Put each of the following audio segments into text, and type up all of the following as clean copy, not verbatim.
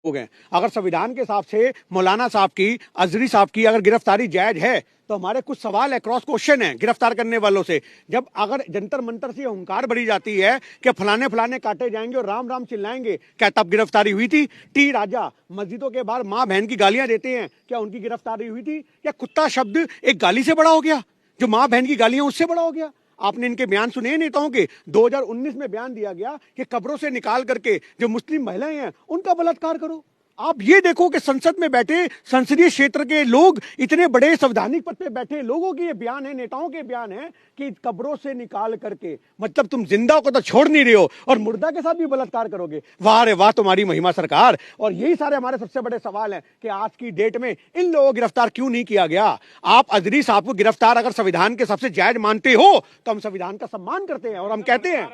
लोग हैं। अगर संविधान के हिसाब से मौलाना साहब की, अजहरी साहब की अगर गिरफ्तारी जायज है तो हमारे कुछ सवाल है, क्रॉस क्वेश्चन है गिरफ्तार करने वालों से। जब अगर जंतर मंतर से हुंकार भरी जाती है कि फलाने फलाने काटे जाएंगे और राम राम चिल्लाएंगे, क्या तब गिरफ्तारी हुई थी? टी राजा मस्जिदों के बाहर मां बहन की गालियां देते हैं, क्या उनकी गिरफ्तारी हुई थी? या कुत्ता शब्द एक गाली से बड़ा हो गया? जो मां बहन की गालियां उससे बड़ा हो गया? आपने इनके बयान सुने नेताओं के? 2019 में बयान दिया गया कि कब्रों से निकाल करके जो मुस्लिम महिलाएं हैं उनका बलात्कार करो। आप ये देखो कि संसद में बैठे संसदीय क्षेत्र के लोग, इतने बड़े संवैधानिक पद पे बैठे लोगों के ये बयान है, नेताओं के बयान है कि कब्रों से निकाल करके, मतलब तुम जिंदा को तो छोड़ नहीं रहे हो और मुर्दा के साथ भी बलात्कार करोगे। वाह रे वाह तुम्हारी महिमा सरकार। और यही सारे हमारे सबसे बड़े सवाल हैं कि आज की डेट में इन लोगों को गिरफ्तार क्यों नहीं किया गया? आप अजहरी साहब को गिरफ्तार अगर संविधान के सबसे जायज मानते हो तो हम संविधान का सम्मान करते हैं और हम कहते हैं,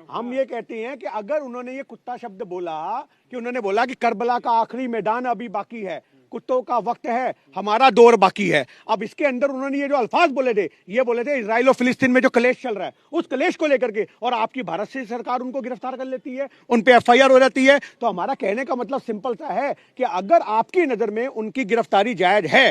हम ये कहते हैं कि अगर उन्होंने ये कुत्ता शब्द बोला, कि उन्होंने बोला कि करबला का आखिरी मैदान अभी बाकी है, कुत्तों का वक्त है, हमारा दौर बाकी है। अब इसके अंदर उन्होंने ये जो अल्फाज बोले थे, ये बोले थे इजराइल और फिलिस्तीन में जो कलेश चल रहा है उस कलेश को लेकर के, और आपकी भारत से सरकार उनको गिरफ्तार कर लेती है, उन पे एफआईआर हो जाती है। तो हमारा कहने का मतलब सिंपल सा है कि अगर आपकी नजर में उनकी गिरफ्तारी जायज है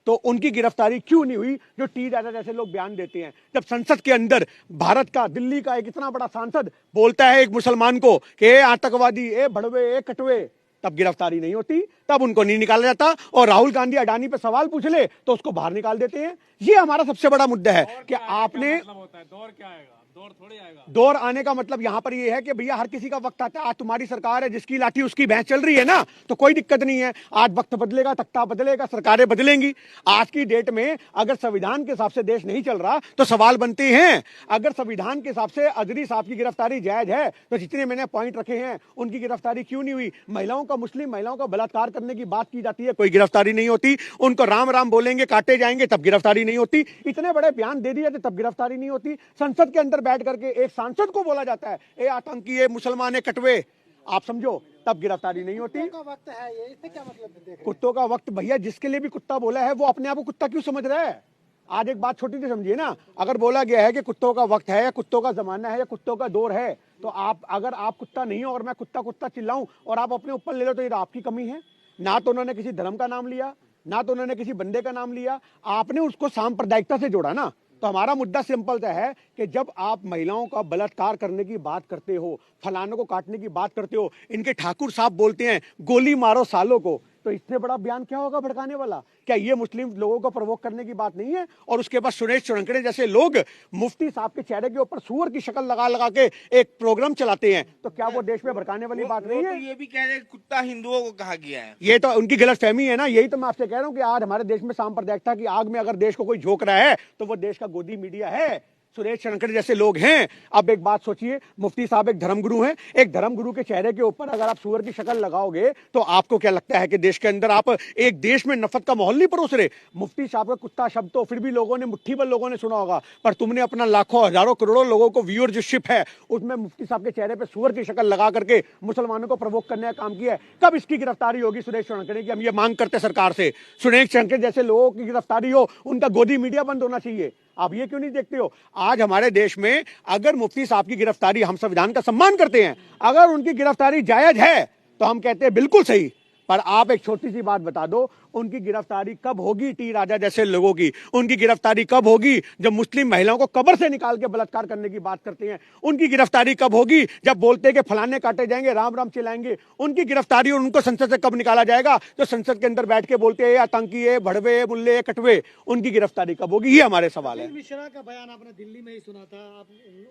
तो उनकी गिरफ्तारी क्यों नहीं हुई? जो टी राजा जैसे लोग बयान देते हैं, जब संसद के अंदर भारत का, दिल्ली का एक इतना बड़ा सांसद बोलता है एक मुसलमान को कि ए आतंकवादी, ए भड़वे, ए कटवे, तब गिरफ्तारी नहीं होती, तब उनको नहीं निकाला जाता। और राहुल गांधी अडानी पे सवाल पूछ ले तो उसको बाहर निकाल देते हैं। ये हमारा सबसे बड़ा मुद्दा है कि आपने, दौर क्या आएगा? दौर थोड़ी आएगा। दौर आने का मतलब यहां पर ये है कि भैया हर किसी का वक्त आता है। आज तुम्हारी सरकार है, जिसकी लाठी उसकी भैंस चल रही है ना, तो कोई दिक्कत नहीं है। आज वक्त बदलेगा, तख्ता बदलेगा, सरकारें बदलेंगी। आज की डेट में अगर संविधान के हिसाब से देश नहीं चल रहा तो सवाल बनते हैं। अगर संविधान के हिसाब से अजहरी साहब की गिरफ्तारी जायज है तो जितने मैंने पॉइंट रखे हैं उनकी गिरफ्तारी क्यों नहीं हुई? महिलाओं का, मुस्लिम महिलाओं का बलात्कार करने की बात की जाती है, कोई गिरफ्तारी नहीं होती। उनको राम राम बोलेंगे, काटे जाएंगे, तब गिरफ्तारी नहीं होती। इतने बड़े बयान दे दिए तब गिरफ्तारी नहीं होती। संसद के अंदर बैठ करके एक सांसद को बोला जाता है ए आतंकी, ए मुसलमान, ए कटवे, आप समझो, तब गिरफ्तारी नहीं होती। कुत्तों का वक्त है ये, इससे क्या मतलब? कुत्तों का वक्त, भैया जिसके लिए भी कुत्ता बोला है वो अपने आप को कुत्ता क्यों समझ रहा है? आज एक बात छोटी सी समझिए ना, अगर बोला गया है कि कुत्तों का वक्त है या कुत्तों का जमाना है या कुत्तों का दौर है, तो आप, अगर आप कुत्ता नहीं हो और मैं कुत्ता कुत्ता चिल्लाऊं और आप अपने ऊपर ले लो तो ये आपकी कमी है। ना तो उन्होंने किसी धर्म का नाम लिया, ना तो उन्होंने किसी बंदे का नाम लिया, आपने उसको सांप्रदायिकता से जोड़ा ना। तो हमारा मुद्दा सिंपल सा है कि जब आप महिलाओं का बलात्कार करने की बात करते हो, फलानों को काटने की बात करते हो, इनके ठाकुर साहब बोलते हैं गोली मारो सालों को, तो इससे बड़ा बयान क्या होगा भड़काने वाला? क्या ये मुस्लिम लोगों को प्रवोक करने की बात नहीं है? और उसके बाद सुरेश चौरंकड़े जैसे लोग मुफ्ती साहब के चेहरे के ऊपर सूअर की शक्ल लगा लगा के एक प्रोग्राम चलाते हैं, तो क्या वो देश में भड़काने वाली बात नहीं है? तो ये भी कह रहे हैं कुत्ता हिंदुओं को कहा गया है। ये तो उनकी गलतफहमी है ना। यही तो मैं आपसे कह रहा हूं कि आज हमारे देश में सांप्रदायिकता की आग में अगर देश को कोई झोंक रहा है तो वो देश का गोदी मीडिया है, सुरेश चौरंकड़े जैसे लोग हैं। अब एक बात सोचिए, मुफ्ती साहब एक धर्मगुरु हैं, एक धर्मगुरु के चेहरे के ऊपर अगर आप सूअर की शक्ल लगाओगे तो आपको क्या लगता है कि देश के अंदर आप एक देश में नफरत का माहौल नहीं परोस रहे? मुफ्ती साहब का कुत्ता शब्द तो फिर भी लोगों ने, मुट्ठी भर लोगों ने सुना होगा, पर तुमने अपना लाखों हजारों करोड़ों लोगों को व्यूअरशिप है उसमें मुफ्ती साहब के चेहरे पर सूअर की शक्ल लगा करके मुसलमानों को प्रवोक करने का काम किया है। कब इसकी गिरफ्तारी होगी सुरेश चौरंकड़े की? हम ये मांग करते सरकार से, सुरेश चौरंकड़े जैसे लोगों की गिरफ्तारी हो, उनका गोदी मीडिया बंद होना चाहिए। आप ये क्यों नहीं देखते हो? आज हमारे देश में अगर मुफ्ती साहब की गिरफ्तारी, हम संविधान का सम्मान करते हैं, अगर उनकी गिरफ्तारी जायज है तो हम कहते हैं बिल्कुल सही, पर आप एक छोटी सी बात बता दो, उनकी गिरफ्तारी कब होगी? टी राजा जैसे लोगों की उनकी गिरफ्तारी कब होगी? जब मुस्लिम महिलाओं को कब्र से निकाल के बलात्कार करने की बात करते हैं, उनकी गिरफ्तारी कब होगी? जब बोलते हैं कि फलाने काटे जाएंगे, राम राम चिल्लाएंगे, उनकी गिरफ्तारी और उनको संसद से कब निकाला जाएगा? जो संसद के अंदर बैठ के बोलते हैं आतंकी, भड़वे, बुल्ले, कटवे, उनकी गिरफ्तारी कब होगी? ये हमारे सवाल है। मिश्रा का बयान आपने दिल्ली में ही सुना था, आप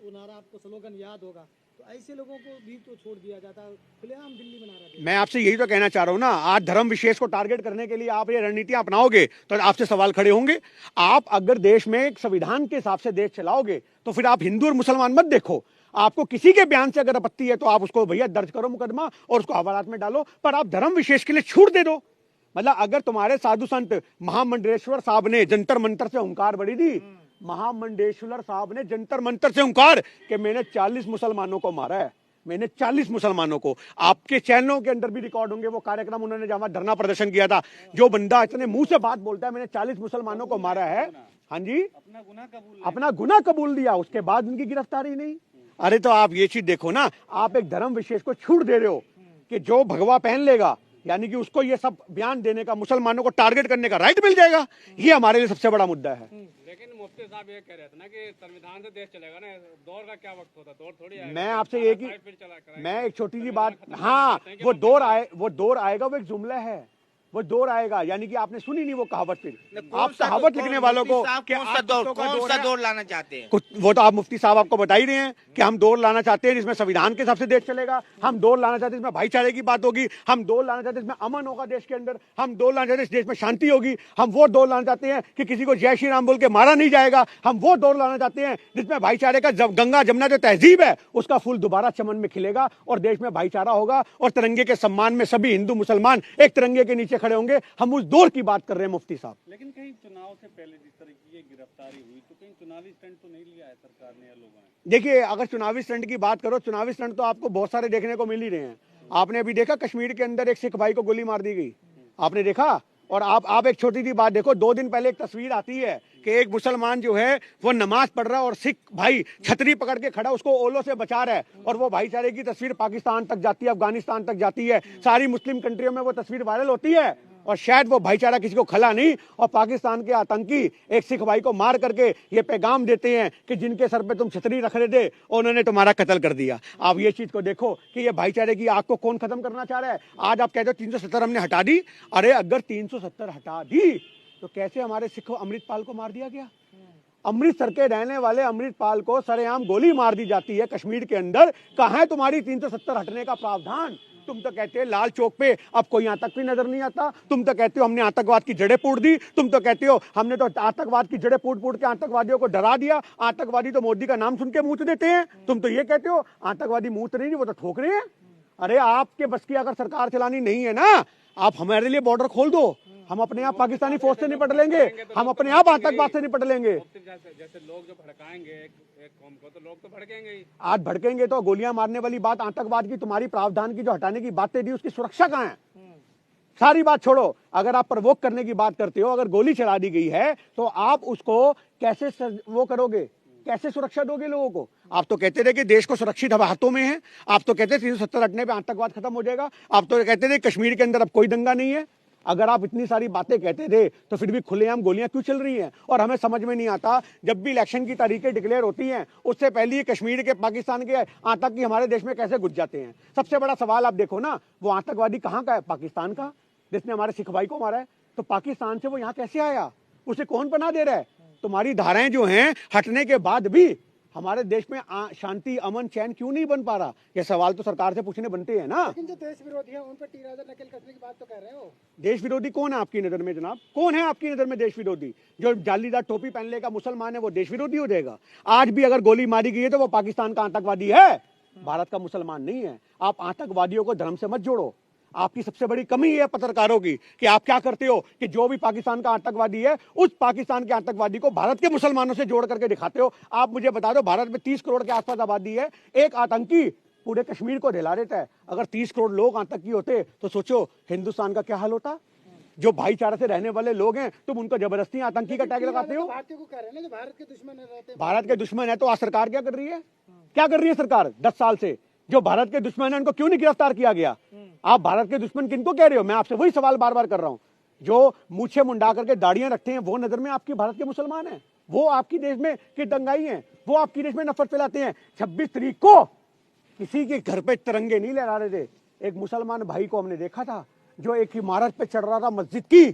नारा, आपको स्लोगन याद होगा, तो ऐसे लोगों को भी तो छोड़ दिया जाता, खुलेआम दिल्ली में नारा। मैं आपसे यही तो कहना चाह रहा हूं ना, आज धर्म विशेष को टारगेट करने के लिए आप ये रणनीतियां अपनाओगे तो आपसे सवाल खड़े होंगे। आप अगर देश में एक संविधान के हिसाब से देश चलाओगे तो फिर आप हिंदू और मुसलमान मत देखो। आपको किसी के बयान से अगर आपत्ति है तो आप उसको भैया दर्ज करो मुकदमा और उसको हवालात में डालो, पर आप धर्म विशेष के लिए छूट दे दो। मतलब अगर तुम्हारे साधु संत महामंडलेश्वर साहब ने जंतर मंतर से हुंकार भरी थी, महामंडलेश्वर साहब ने जंतर मंतर से हुंकार कि मैंने 40 मुसलमानों को मारा है, मैंने 40 मुसलमानों को, आपके चैनलों के अंदर भी रिकॉर्ड होंगे वो कार्यक्रम उन्होंने जहां धरना प्रदर्शन किया था, जो बंदा इतने मुंह से बात बोलता है मैंने 40 मुसलमानों को मारा है, हाँ जी, अपना गुनाह कबूल दिया, उसके बाद उनकी गिरफ्तारी नहीं। अरे तो आप ये चीज देखो ना, आप एक धर्म विशेष को छूट दे रहे हो कि जो भगवा पहन लेगा यानी कि उसको ये सब बयान देने का, मुसलमानों को टारगेट करने का राइट मिल जाएगा। ये हमारे लिए सबसे बड़ा मुद्दा है। लेकिन मुफ्ती साहब ये कह रहे थे ना कि संविधान से देश चलेगा ना, दौर का क्या वक्त होता, दौर थोड़ी आएगा। मैं आपसे एक ही, फिर चला कराएंगे। मैं एक छोटी सी बात, हाँ वो दौर आएगा, वो एक जुमला है, वो दौर आएगा। यानी कि आपने सुनी नहीं वो कहावत। फिर आप कहावत लिखने वालों को कौन सा दौर लाना चाहते हैं? कुछ वो तो आप मुफ्ती साहब आपको बता ही रहे हैं कि हम दौर लाना चाहते हैं जिसमें संविधान के हिसाब से देश चलेगा, हम दौर लाना चाहते हैं जिसमें भाईचारे की बात होगी, हम दौर लाना चाहते हैं जिसमें अमन होगा देश के अंदर, हम दौर लाना चाहते हैं देश में शांति होगी, हम वो दौर लाना चाहते हैं कि किसी को जय श्री राम बोल के मारा नहीं जाएगा, हम वो दौर लाना चाहते हैं जिसमें भाईचारे का गंगा जमुना जो तहजीब है उसका फूल दोबारा चमन में खिलेगा और देश में भाईचारा होगा और तिरंगे के सम्मान में सभी हिंदू मुसलमान एक तिरंगे के नीचे खड़े होंगे। हम उस दौर की बात कर रहे हैं मुफ्ती साहब। लेकिन कहीं चुनाव से पहले जिस तरह की ये गिरफ्तारी हुई तो कहीं चुनावी स्टंट तो नहीं लिया है सरकार ने या लोगों ने? देखिए, अगर चुनावी स्टंट की बात करो, चुनावी स्टंट तो आपको बहुत सारे देखने को मिल ही रहे हैं। आपने अभी देखा कश्मीर के अंदर एक सिख भाई को गोली मार दी गई, आपने देखा। और आप एक छोटी सी बात देखो, 2 दिन पहले एक तस्वीर आती है कि एक मुसलमान जो है वो नमाज पढ़ रहा है और सिख भाई छतरी पकड़ के खड़ा उसको ओलों से बचा रहा है, और वो भाईचारे की तस्वीर पाकिस्तान तक जाती है, अफगानिस्तान तक जाती है, सारी मुस्लिम कंट्रियों में वो तस्वीर वायरल होती है। और शायद वो भाईचारा किसी को खला नहीं, और पाकिस्तान के आतंकी एक सिख भाई को मार करके ये पैगाम देते हैं कि जिनके सर पे तुम छतरी रख रहे थे उन्होंने तुम्हारा कत्ल कर दिया। आप ये चीज को देखो कि ये भाईचारे की आग को कौन खत्म करना चाह रहा है। आज आप कहते हो 370 हमने हटा दी, अरे अगर 370 हटा दी तो कैसे हमारे सिखों अमृतपाल को मार दिया गया? अमृतसर के रहने वाले अमृतपाल को सरेआम गोली मार दी जाती है कश्मीर के अंदर। कहां है तुम्हारी 370 हटने का प्रावधान? तुम तो कहते हो लाल चौक पे अब कोई आतंक भी नजर नहीं आता, तुम तो कहते हो हमने आतंकवाद की जड़ें पूड दी, तुम तो कहते हो हमने तो आतंकवाद की जड़ें पूड के आतंकवादियों को डरा दिया, आतंकवादी तो मोदी का नाम सुन के मुंह देते हैं। तुम तो ये कहते हो आतंकवादी मुंह नहीं, वो तो ठोक रहे हैं। अरे आपके बस की अगर सरकार चलानी नहीं है ना, आप हमारे लिए बॉर्डर खोल दो, हम अपने आप पाकिस्तानी फौज से निपट लेंगे, हम अपने आप आतंकवाद से निपट लेंगे। जैसे लोग जो भड़काएंगे एक कौम को, तो लोग तो भड़केंगे ही। आज भड़केंगे तो गोलियां मारने वाली बात आतंकवाद की, तुम्हारी प्रावधान की जो हटाने की बातें दी उसकी सुरक्षा कहां है? सारी बात छोड़ो, अगर आप प्रवोक करने की बात करते हो, अगर गोली चला दी गई है तो आप उसको कैसे वो करोगे, कैसे सुरक्षा दोगे लोगों को? आप तो कहते थे कि देश को सुरक्षित हाथों में है, आप तो कहते थे 370 हटने पे आतंकवाद खत्म हो जाएगा, आप तो कहते थे कश्मीर के अंदर अब कोई दंगा नहीं है। अगर आप इतनी सारी बातें कहते थे तो फिर भी खुलेआम गोलियां क्यों चल रही हैं? और हमें समझ में नहीं आता, जब भी इलेक्शन की तारीखें डिक्लेयर होती हैं उससे पहले ही कश्मीर के पाकिस्तान के आतंकी हमारे देश में कैसे घुस जाते हैं। सबसे बड़ा सवाल आप देखो ना, वो आतंकवादी कहाँ का है? पाकिस्तान का, जिसने हमारे सिख भाई को मारा है। तो पाकिस्तान से वो यहाँ कैसे आया? उसे कौन पनाह दे रहा है? तुम्हारी धाराएं जो हैं हटने के बाद भी हमारे देश में शांति, अमन, चैन क्यों नहीं बन पा रहा? ये सवाल तो सरकार से पूछने बनते हैं ना। लेकिन जो देश विरोधी है उन पर टीराजर नकेल कसने की बात तो कर रहे हो। देश विरोधी कौन है आपकी नजर में जनाब? कौन है आपकी नजर में देश विरोधी? जो जालीदार टोपी पहन लेगा मुसलमान है वो देश विरोधी हो जाएगा? आज भी अगर गोली मारी गई है तो वो पाकिस्तान का आतंकवादी है, भारत का मुसलमान नहीं है। आप आतंकवादियों को धर्म से मत जोड़ो। आपकी सबसे बड़ी कमी है पत्रकारों की कि आप क्या करते हो कि जो भी पाकिस्तान का आतंकवादी है उस पाकिस्तान के आतंकवादी को भारत के मुसलमानों से जोड़ करके दिखाते हो। आप मुझे बता दो, भारत में 30 करोड़ के आसपास आबादी है, एक आतंकी पूरे कश्मीर को हिला देता है। अगर 30 करोड़ लोग आतंकी होते तो सोचो हिंदुस्तान का क्या हाल होता। जो भाईचारे से रहने वाले लोग हैं तुम उनको जबरदस्ती आतंकी का टैग लगाते हो। भारतीयों को कह रहे हैं ना, जो भारत के दुश्मन रहते हैं। भारत के दुश्मन है तो आज सरकार क्या कर रही है? क्या कर रही है सरकार 10 साल से? जो भारत के दुश्मन है उनको क्यों नहीं गिरफ्तार किया गया? आप भारत के दुश्मन किनको कह रहे हो? मैं आपसे वही सवाल बार बार कर रहा हूं। जो मूछे मुंडा करके दाढ़ियां रखते हैं वो नजर में आपकी भारत के मुसलमान हैं, वो आपकी देश में की दंगाई हैं, वो आपकी देश में नफरत फैलाते हैं। 26 तारीख को किसी के घर पे तिरंगे नहीं लहरा रहे थे। एक मुसलमान भाई को हमने देखा था जो एक इमारत पे चढ़ रहा था मस्जिद की,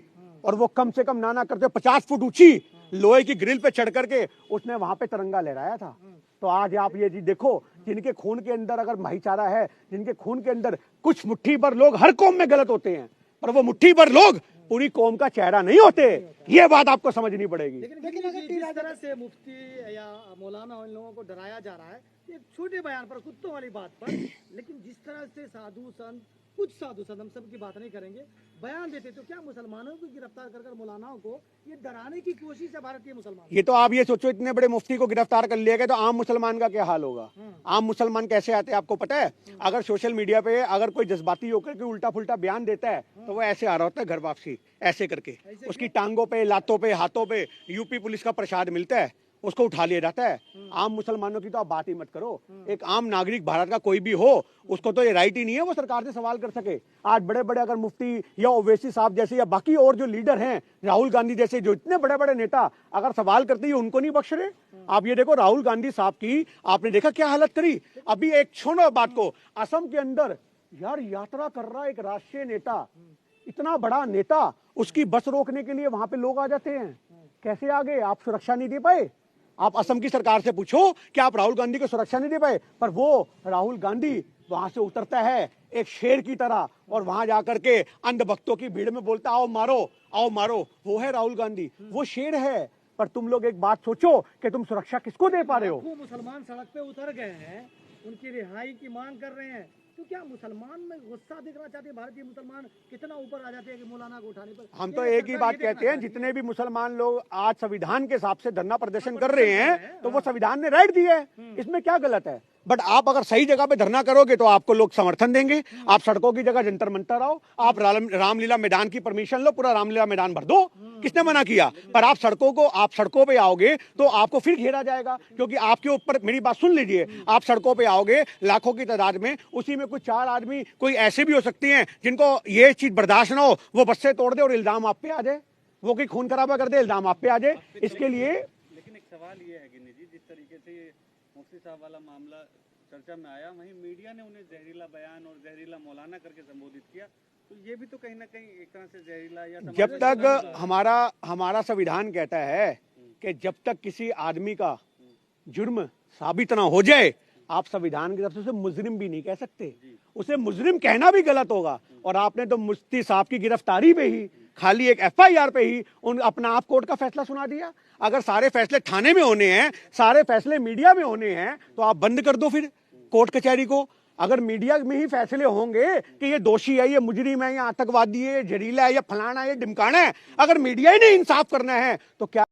और वो कम से कम ना करते 50 फुट ऊंची लोहे की ग्रिल पे चढ़ करके उसने वहां पे तिरंगा लहराया था। तो आज आप ये चीज देखो, जिनके खून के अंदर अगर भाईचारा है, जिनके खून के अंदर कुछ मुट्ठी भर लोग हर कौम में गलत होते हैं, पर वो मुट्ठी भर लोग पूरी कौम का चेहरा नहीं होते। ये बात आपको समझनी पड़ेगी। लेकिन अगर जिस तरह से मुफ्ती या मौलाना इन लोगों को डराया जा रहा है एक छोटे बयान पर, कुत्तों वाली बात पर, लेकिन जिस तरह से साधु संत, कुछ साधु संत, हम सब की बात नहीं करेंगे, बयान देते, तो क्या मुसलमानों को गिरफ्तार कर मौलानाओं को ये डराने की कोशिश है भारतीय मुसलमान? ये तो आप ये सोचो, इतने बड़े मुफ्ती को गिरफ्तार कर लिया गया तो आम मुसलमान का क्या हाल होगा? आम मुसलमान कैसे आते हैं आपको पता है? अगर सोशल मीडिया पे अगर कोई जज्बाती होकर के उल्टा फुल्टा बयान देता है तो वो ऐसे आ रहा होता है घर वापसी, ऐसे करके उसकी टांगों पे, लातों पे, हाथों पे यूपी पुलिस का प्रसाद मिलता है उसको उठा लिया जाता है। आम मुसलमानों की तो आप बात ही मत करो। एक आम नागरिक भारत का कोई भी हो, उसको तो ये राइट ही नहीं है वो सरकार से सवाल कर सके। आज बड़े बड़े अगर मुफ्ती या ओवैसी साहब जैसे या बाकी और जो लीडर हैं, राहुल गांधी जैसे जो इतने बड़े बड़े नेता अगर सवाल करते हैं, उनको नहीं बख्श रहे। आप ये देखो राहुल गांधी साहब की आपने देखा क्या हालत करी। अभी एक छोड़ो बात को, असम के अंदर यार यात्रा कर रहा एक राष्ट्रीय नेता, इतना बड़ा नेता, उसकी बस रोकने के लिए वहां पे लोग आ जाते हैं। कैसे आ गए? आप सुरक्षा नहीं दे पाए। आप असम की सरकार से पूछो कि आप राहुल गांधी को सुरक्षा नहीं दे पाए। पर वो राहुल गांधी वहां से उतरता है एक शेर की तरह और वहां जाकर के अंधभक्तों की भीड़ में बोलता आओ मारो, आओ मारो। वो है राहुल गांधी, वो शेर है। पर तुम लोग एक बात सोचो कि तुम सुरक्षा किसको दे पा रहे हो? लाखों मुसलमान सड़क पे उतर गए हैं, उनकी रिहाई की मांग कर रहे हैं। तो क्या मुसलमान में गुस्सा दिखना चाहते हैं? भारतीय मुसलमान कितना ऊपर आ जाते हैं कि मौलाना को उठाने पर। हम तो एक ही बात कहते हैं, जितने भी मुसलमान लोग आज संविधान के हिसाब से धरना प्रदर्शन कर रहे हैं, तो वो संविधान ने राइट दिया है, इसमें क्या गलत है? बट आप अगर सही जगह पे धरना करोगे तो आपको लोग समर्थन देंगे। आप सड़कों की जगह जंतर मंतर आओ, आप रामलीला मैदान की परमिशन लो, पूरा रामलीला मैदान भर दो, किसने मना किया? पर आप सड़कों पे आओगे तो आपको फिर घेरा जाएगा, क्योंकि आपके ऊपर, मेरी बात सुन लीजिए, आप सड़कों पे आओगे लाखों की तादाद में, उसी में कुछ 4 आदमी कोई ऐसे भी हो सकती हैं जिनको ये चीज बर्दाश्त ना हो, वो बस से तोड़ दे और इल्जाम आप पे आ जाए, वो कोई खून खराबा कर दे, इल्जाम आप पे आ जाए। इसके लिए लेकिन एक सवाल ये है गिन्नी जी, जिस तरीके से ये मुफ्ती साहब वाला मामला चर्चा में आया, वहीं मीडिया ने उन्हें जहरीला बयान और जहरीला मौलाना करके संबोधित किया, तो ये भी तो कहीं ना कहीं एक तरह से जहरीला या जब तक हमारा संविधान कहता है कि जब तक किसी आदमी का जुर्म साबित ना हो जाए, आप संविधान की तरफ से उसे मुजरिम भी नहीं कह सकते, उसे मुजरिम कहना भी गलत होगा। और आपने तो मुफ्ती साहब की गिरफ्तारी पे ही, खाली एक FIR पे ही अपना आप कोर्ट का फैसला सुना दिया। अगर सारे फैसले थाने में होने हैं, सारे फैसले मीडिया में होने हैं, तो आप बंद कर दो फिर कोर्ट कचहरी को। अगर मीडिया में ही फैसले होंगे कि ये दोषी है, ये मुजरिम है, ये आतंकवादी है, ये जहरीला है, ये फलाना है, ये ढिमकाना है, अगर मीडिया ही नहीं इंसाफ करना है तो क्या